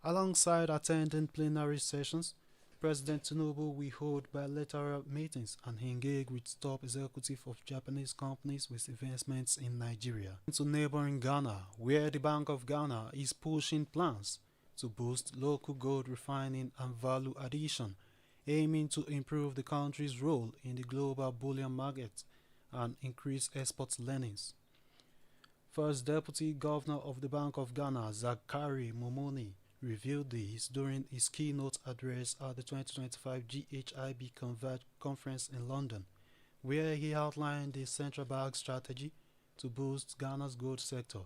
Alongside attending plenary sessions, President Tinubu will hold bilateral meetings and engage with top executives of Japanese companies with investments in Nigeria. To neighboring Ghana, where the Bank of Ghana is pushing plans to boost local gold refining and value addition, aiming to improve the country's role in the global bullion market and increase export earnings. First Deputy Governor of the Bank of Ghana, Zakari Momoni, revealed this during his keynote address at the 2025 GHIB Conference in London, where he outlined the central bank's strategy to boost Ghana's gold sector.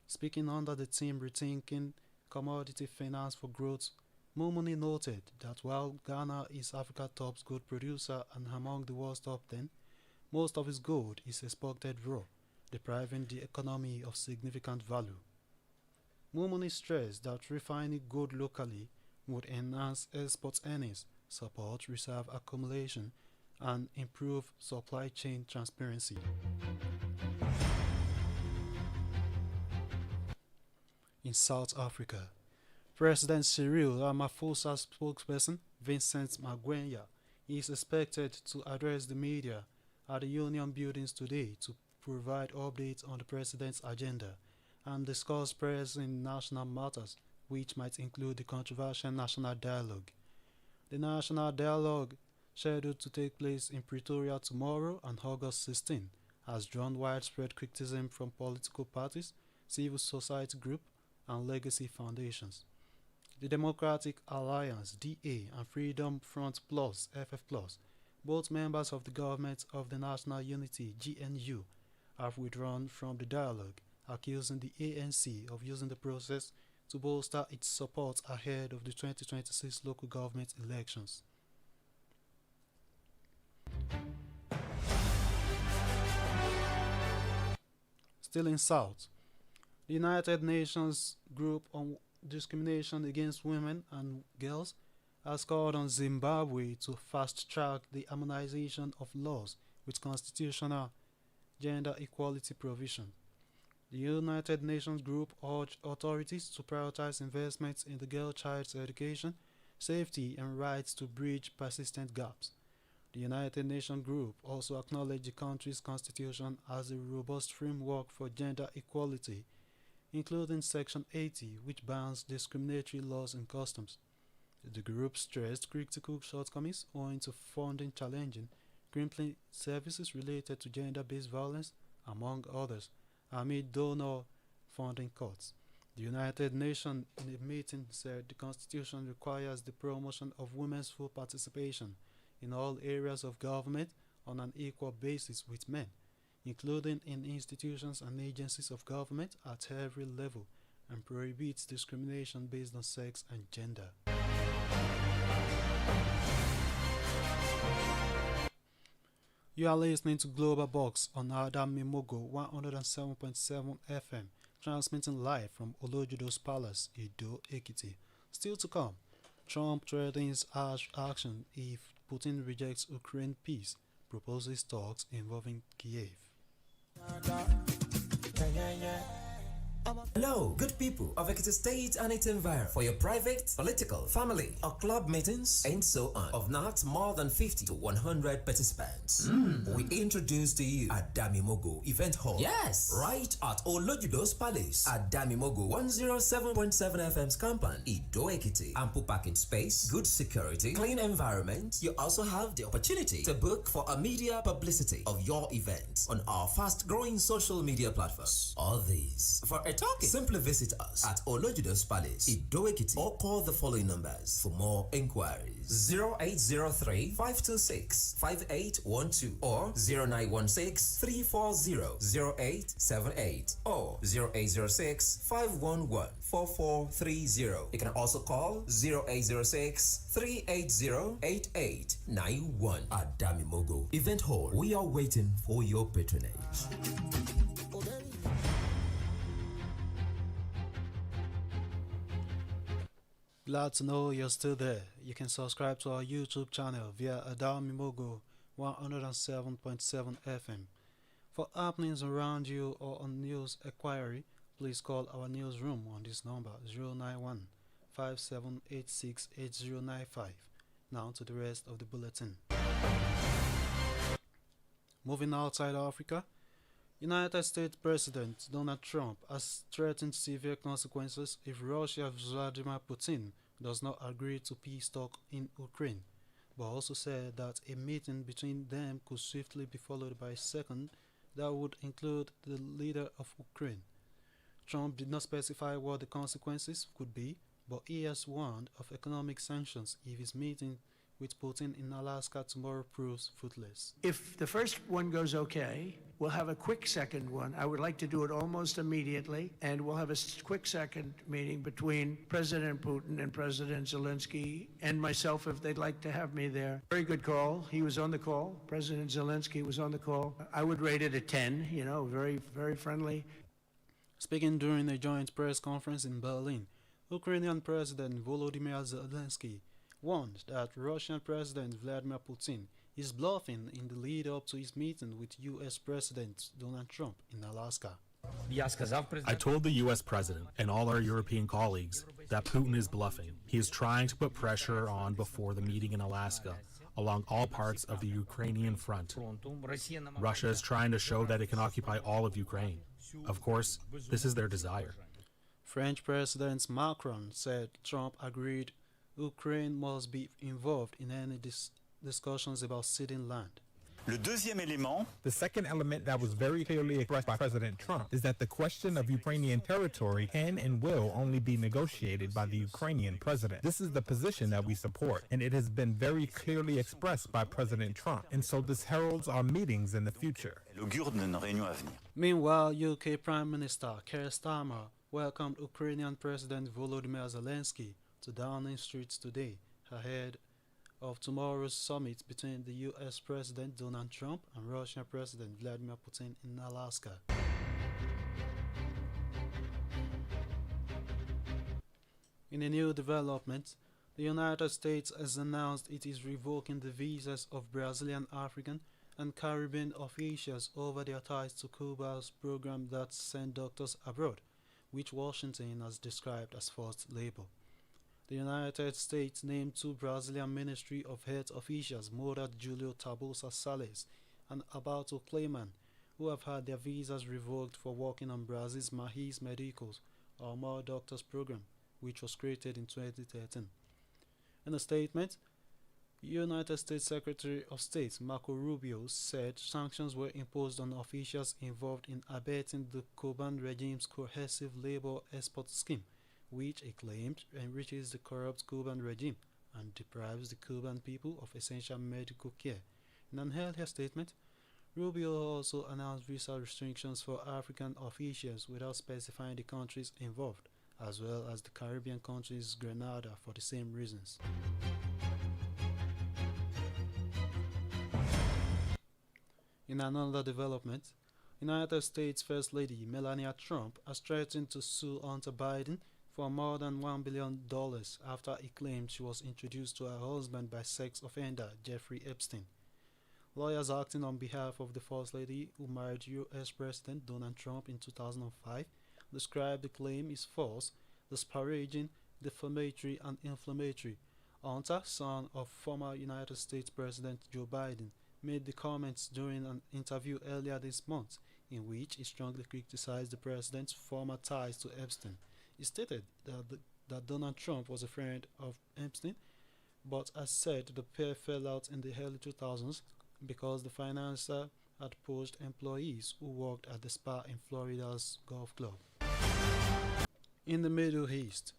Speaking under the theme Rethinking Commodity Finance for Growth, Momoni noted that while Ghana is Africa's top gold producer and among the world's top 10, most of its gold is exported raw, depriving the economy of significant value. Momoni stressed that refining gold locally would enhance export earnings, support reserve accumulation, and improve supply chain transparency. In South Africa, President Cyril Ramaphosa's spokesperson, Vincent Magwenya, is expected to address the media at the Union Buildings today to provide updates on the president's agenda and discuss pressing national matters, which might include the controversial National Dialogue. The National Dialogue, scheduled to take place in Pretoria tomorrow and August 16, has drawn widespread criticism from political parties, civil society groups, and legacy foundations. The Democratic Alliance (DA) and Freedom Front Plus (FF Plus), both members of the Government of the National Unity (GNU), have withdrawn from the dialogue, accusing the ANC of using the process to bolster its support ahead of the 2026 local government elections. Still in South, the United Nations Group on Discrimination Against Women and Girls has called on Zimbabwe to fast-track the harmonization of laws with constitutional gender equality provision. The United Nations Group urged authorities to prioritize investments in the girl child's education, safety, and rights to bridge persistent gaps. The United Nations Group also acknowledged the country's constitution as a robust framework for gender equality, including Section 80, which bans discriminatory laws and customs. The group stressed critical shortcomings owing to funding challenging crimping services related to gender-based violence, among others, amid donor funding cuts. The United Nations, in a meeting, said the Constitution requires the promotion of women's full participation in all areas of government on an equal basis with men, including in institutions and agencies of government at every level, and prohibits discrimination based on sex and gender. You are listening to Global Box on Adamimogo 107.7 FM, transmitting live from Olojudo's Palace, Edo, Ekiti. Still to come, Trump threatens harsh action if Putin rejects Ukraine peace, proposes talks involving Kiev. Hello, good people of Ekiti State and its environment. For your private, political, family, or club meetings, and so on, of not more than 50 to 100 participants, we introduce to you Adamimogo Event Hall. Yes, right at Olojudo's Palace, Adamimogo 107.7 FM's compound, Edo Ekiti. Ample parking space, good security, clean environment. You also have the opportunity to book for a media publicity of your event on our fast-growing social media platforms. All these for a talking. Simply visit us at Olojudo's Palace, Edo Ekiti, or call the following numbers for more inquiries: 0803 526 5812 or 0916 340 0878 or 0806 511 4430. You can also call 0806 380 8891 at Adamimogo Event Hall. We are waiting for your patronage. Glad to know you're still there. You can subscribe to our YouTube channel via Adamimogo 107.7 FM. For happenings around you or on news inquiry, please call our newsroom on this number 091 08057868095. Now to the rest of the bulletin. Moving outside Africa, United States President Donald Trump has threatened severe consequences if Russia's Vladimir Putin does not agree to peace talks in Ukraine, but also said that a meeting between them could swiftly be followed by a second that would include the leader of Ukraine. Trump did not specify what the consequences could be, but he has warned of economic sanctions if his meeting with Putin in Alaska tomorrow proves fruitless. If the first one goes okay, we'll have a quick second one. I would like to do it almost immediately, and we'll have a quick second meeting between President Putin and President Zelensky and myself if they'd like to have me there. Very good call. He was on the call. President Zelensky was on the call. I would rate it a 10, very, very friendly. Speaking during a joint press conference in Berlin, Ukrainian President Volodymyr Zelensky warned that Russian President Vladimir Putin is bluffing in the lead-up to his meeting with U.S. President Donald Trump in Alaska. I told the U.S. President and all our European colleagues that Putin is bluffing. He is trying to put pressure on before the meeting in Alaska along all parts of the Ukrainian front. Russia is trying to show that it can occupy all of Ukraine. Of course, this is their desire. French President Macron said Trump agreed Ukraine must be involved in any discussions about ceding land. The second element that was very clearly expressed by President Trump is that the question of Ukrainian territory can and will only be negotiated by the Ukrainian president. This is the position that we support, and it has been very clearly expressed by President Trump, and so this heralds our meetings in the future. Meanwhile, UK Prime Minister Keir Starmer welcomed Ukrainian President Volodymyr Zelensky to Downing Street today, ahead of tomorrow's summit between the U.S. President Donald Trump and Russian President Vladimir Putin in Alaska. In a new development, the United States has announced it is revoking the visas of Brazilian, African, and Caribbean officials over their ties to Cuba's program that sent doctors abroad, which Washington has described as forced labor. The United States named two Brazilian Ministry of Health officials, Moura Julio Tabosa Salles and Alberto Clayman, who have had their visas revoked for working on Brazil's Mais Médicos, or More Doctors program, which was created in 2013. In a statement, United States Secretary of State Marco Rubio said sanctions were imposed on officials involved in abetting the Cuban regime's coercive labor export scheme, which it claimed enriches the corrupt Cuban regime and deprives the Cuban people of essential medical care. In an earlier statement, Rubio also announced visa restrictions for African officials without specifying the countries involved, as well as the Caribbean countries Grenada for the same reasons. In another development, United States First Lady Melania Trump has threatened to sue Hunter Biden for more than $1 billion after he claimed she was introduced to her husband by sex offender Jeffrey Epstein. Lawyers acting on behalf of the First Lady, who married U.S. President Donald Trump in 2005, described the claim as false, disparaging, defamatory, and inflammatory. Hunter, son of former United States President Joe Biden, made the comments during an interview earlier this month, in which he strongly criticized the president's former ties to Epstein. He stated that Donald Trump was a friend of Epstein, but as said the pair fell out in the early 2000s because the financier had poached employees who worked at the spa in Florida's golf club. In the Middle East,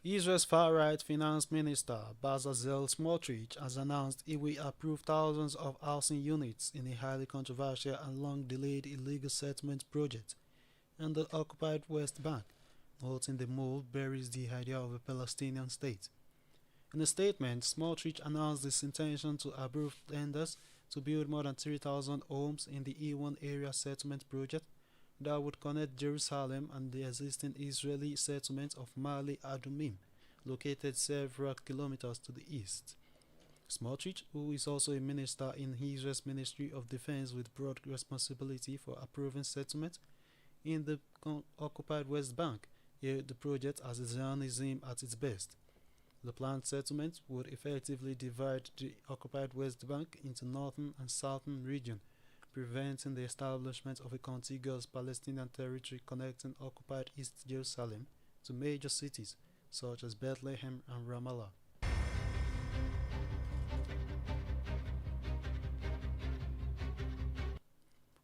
Israel's far-right finance minister Bezalel Smotrich has announced he will approve thousands of housing units in a highly controversial and long-delayed illegal settlement project in the occupied West Bank, noting the move buries the idea of a Palestinian state. In a statement, Smotrich announced his intention to approve tenders to build more than 3,000 homes in the E1 area settlement project that would connect Jerusalem and the existing Israeli settlement of Ma'ale Adumim, located several kilometers to the east. Smotrich, who is also a minister in Israel's Ministry of Defense with broad responsibility for approving settlement in the occupied West Bank, hailed the project as a Zionism at its best. The planned settlement would effectively divide the occupied West Bank into northern and southern regions, preventing the establishment of a contiguous Palestinian territory connecting occupied East Jerusalem to major cities such as Bethlehem and Ramallah.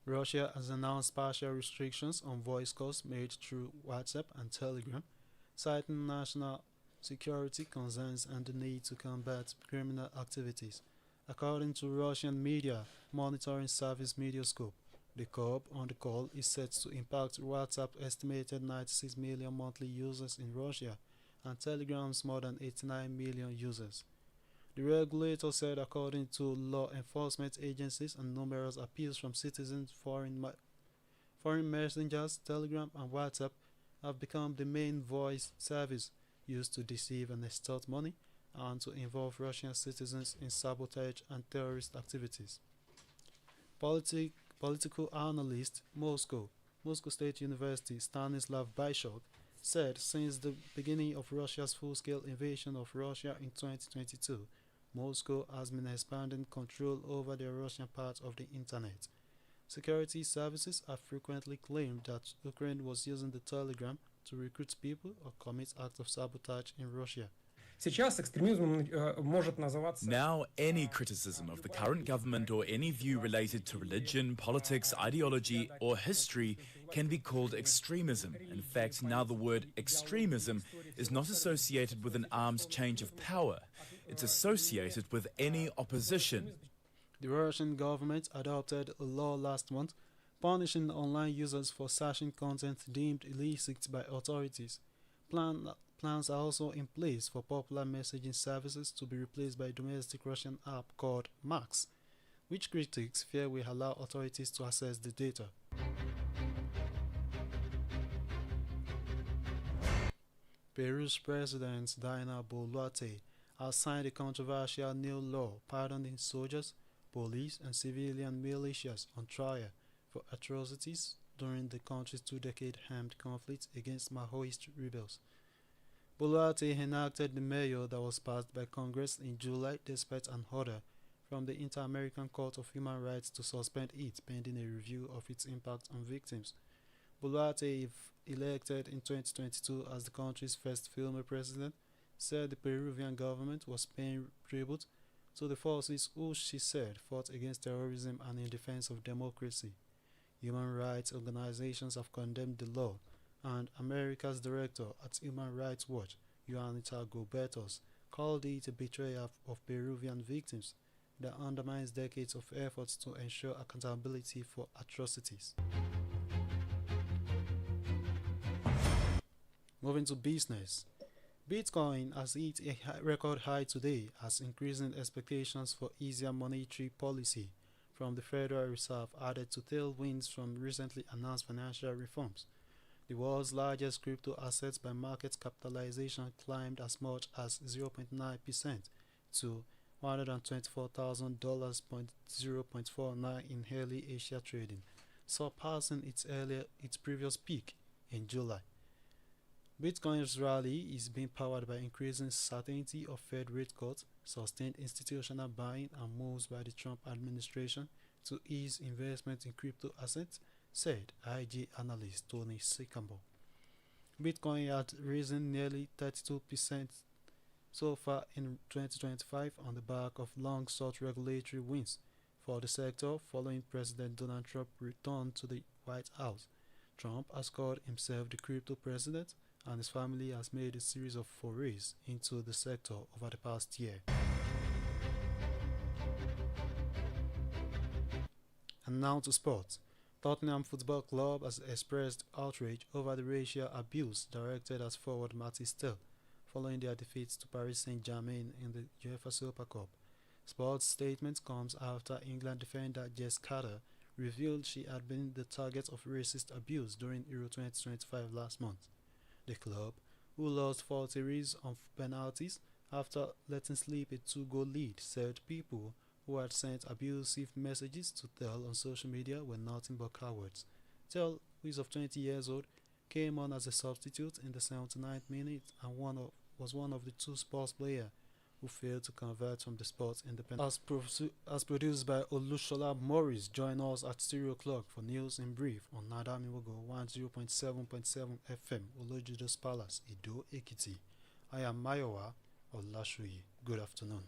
Russia has announced partial restrictions on voice calls made through WhatsApp and Telegram, citing national security concerns and the need to combat criminal activities. According to Russian media monitoring service Mediascope, the curb on the call is set to impact WhatsApp's estimated 96 million monthly users in Russia and Telegram's more than 89 million users. The regulator said according to law enforcement agencies and numerous appeals from citizens, foreign messengers, Telegram and WhatsApp have become the main voice service used to deceive and extort money and to involve Russian citizens in sabotage and terrorist activities. Political analyst Moscow State University Stanislav Byshok said since the beginning of Russia's full-scale invasion of Russia in 2022, Moscow has been expanding control over the Russian part of the internet. Security services have frequently claimed that Ukraine was using the Telegram to recruit people or commit acts of sabotage in Russia. Now, any criticism of the current government or any view related to religion, politics, ideology, or history can be called extremism. In fact, now the word extremism is not associated with an arm's change of power. It's associated with any opposition. The Russian government adopted a law last month punishing online users for searching content deemed illicit by authorities. Plans are also in place for popular messaging services to be replaced by a domestic Russian app called Max, which critics fear will allow authorities to access the data. Peru's President Dina Boluarte has signed a controversial new law pardoning soldiers, police and civilian militias on trial for atrocities during the country's two-decade armed conflict against Maoist rebels. Boluarte enacted the measure that was passed by Congress in July despite an order from the Inter-American Court of Human Rights to suspend it pending a review of its impact on victims. Boluarte, if elected in 2022 as the country's first female president, said the Peruvian government was paying tribute to the forces who, she said, fought against terrorism and in defense of democracy. Human rights organizations have condemned the law, and America's director at Human Rights Watch, Juanita Gobertos, called it a betrayal of Peruvian victims that undermines decades of efforts to ensure accountability for atrocities. Moving to business. Bitcoin has hit a record high today as increasing expectations for easier monetary policy from the Federal Reserve added to tailwinds from recently announced financial reforms. The world's largest crypto assets by market capitalization climbed as much as 0.9% to $124,000.0.49 in early Asia trading, surpassing its previous peak in July. Bitcoin's rally is being powered by increasing certainty of Fed rate cuts, sustained institutional buying, and moves by the Trump administration to ease investment in crypto assets, said IG analyst Tony Sycamore. Bitcoin had risen nearly 32% so far in 2025 on the back of long-sought regulatory wins for the sector following President Donald Trump's return to the White House. Trump has called himself the crypto president, and his family has made a series of forays into the sector over the past year. And now to sports. Tottenham Football Club has expressed outrage over the racial abuse directed at forward Matis Tel following their defeat to Paris Saint-Germain in the UEFA Super Cup. Sports statement comes after England defender Jess Carter revealed she had been the target of racist abuse during Euro 2025 last month. The club, who lost 4 series of penalties after letting slip a 2-goal lead, said people who had sent abusive messages to Tel on social media were nothing but cowards. Tel, who is of 20 years old, came on as a substitute in the 79th minute and was one of the two sports players who failed to convert from the sports independent. As produced by Olushola Morris, join us at 3 o'clock for news in brief on Adamimogo 10.7.7 FM, Olojudo's Palace, Ido Ekiti. I am Mayowa Olasuyi. Good afternoon.